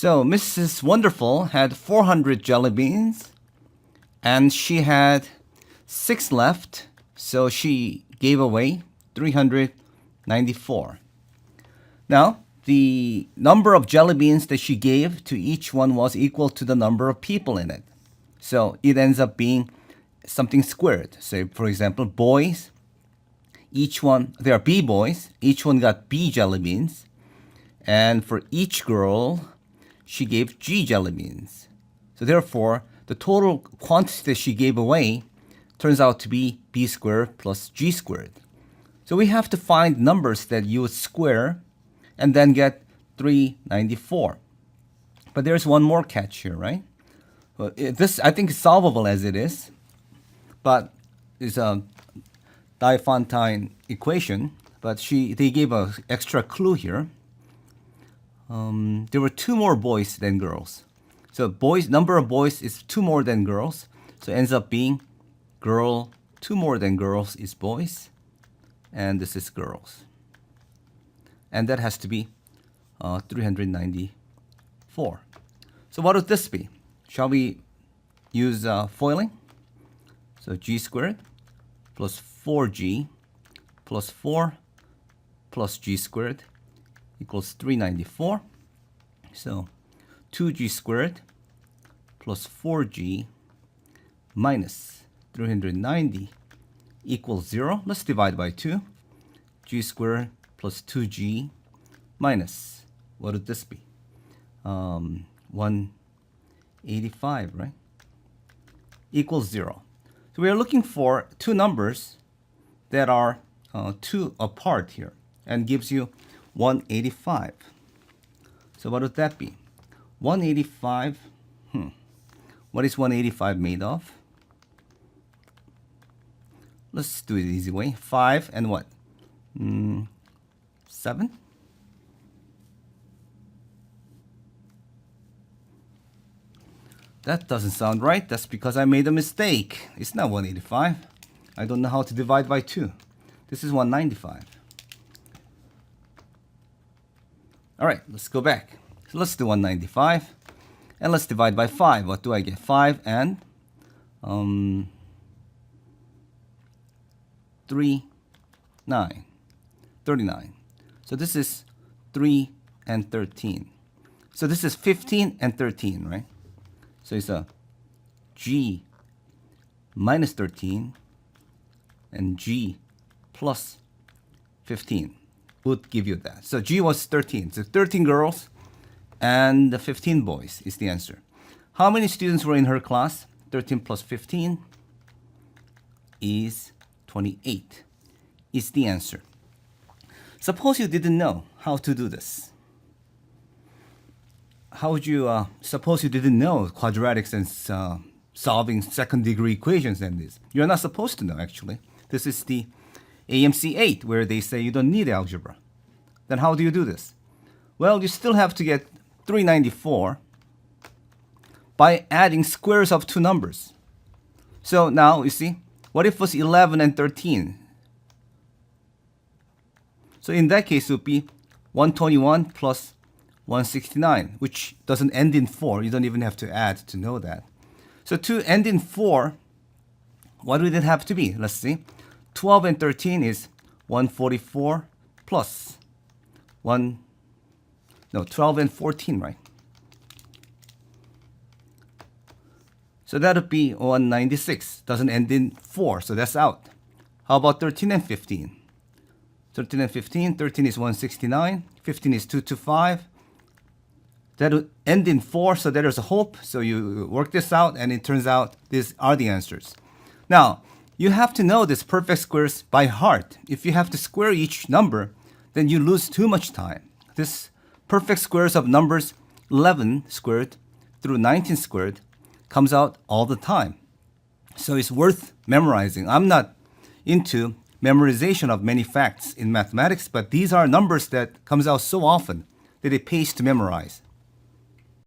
So Mrs. Wonderful had 400 jelly beans, and she had 6 left, so she gave away 394. Now, the number of jelly beans that she gave to each one was equal to the number of people in it. So it ends up being something squared. So for example, boys, each one, there are B boys, each one got B jelly beans. And for each girl, she gave G jelly beans. So therefore, the total quantity that she gave away turns out to be B squared plus G squared. So we have to find numbers that you would square and then get 394. But there's one more catch here, right? Well, this, I think, is solvable as it is, but it's a Diophantine equation. But they gave an extra clue here. There were 2 more boys than girls. So number of boys is 2 more than girls. So it ends up being 2 more than girls is boys, and this is girls. And that has to be 394. So what would this be? Shall we use foiling? So G squared plus 4G plus 4 plus G squared equals 394. So 2G squared plus 4G minus 390 equals 0. Let's divide by 2. G squared plus 2G minus, what would this be? 185, right? Equals 0. So we are looking for 2 numbers that are 2 apart here and gives you 185. So what would that be? 185, what is 185 made of? Let's do it the easy way. 5 and what? 7? That doesn't sound right. That's because I made a mistake. It's not 185. I don't know how to divide by 2. This is 195. All right, let's go back. So let's do 195. And let's divide by 5. What do I get? 5 and 3, 9. 39. So this is 3 and 13. So this is 15 and 13, right? So it's a G minus 13 and G plus 15 would give you that. So G was 13. So 13 girls and 15 boys is the answer. How many students were in her class? 13 plus 15 is 28 is the answer. Suppose you didn't know how to do this. How would you, suppose you didn't know quadratics and solving second degree equations and this. You're not supposed to know, actually. This is the AMC08 where they say you don't need algebra. Then how do you do this? Well, you still have to get 394 by adding squares of 2 numbers. So now, you see, what if it was 11 and 13? So in that case, it would be 121 plus 169, which doesn't end in 4. You don't even have to add to know that. So to end in 4, what would it have to be? Let's see. 12 and 13 is 144 plus 12 and 14, right? So that would be 196. Doesn't end in 4, so that's out. How about 13 and 15? 13 and 15. 13 is 169. 15 is 225. That would end in 4, so there is a hope. So you work this out, and it turns out these are the answers. Now, you have to know this perfect squares by heart. If you have to square each number, then you lose too much time. This perfect squares of numbers 11 squared through 19 squared comes out all the time. So it's worth memorizing. I'm not into memorization of many facts in mathematics, but these are numbers that comes out so often that it pays to memorize.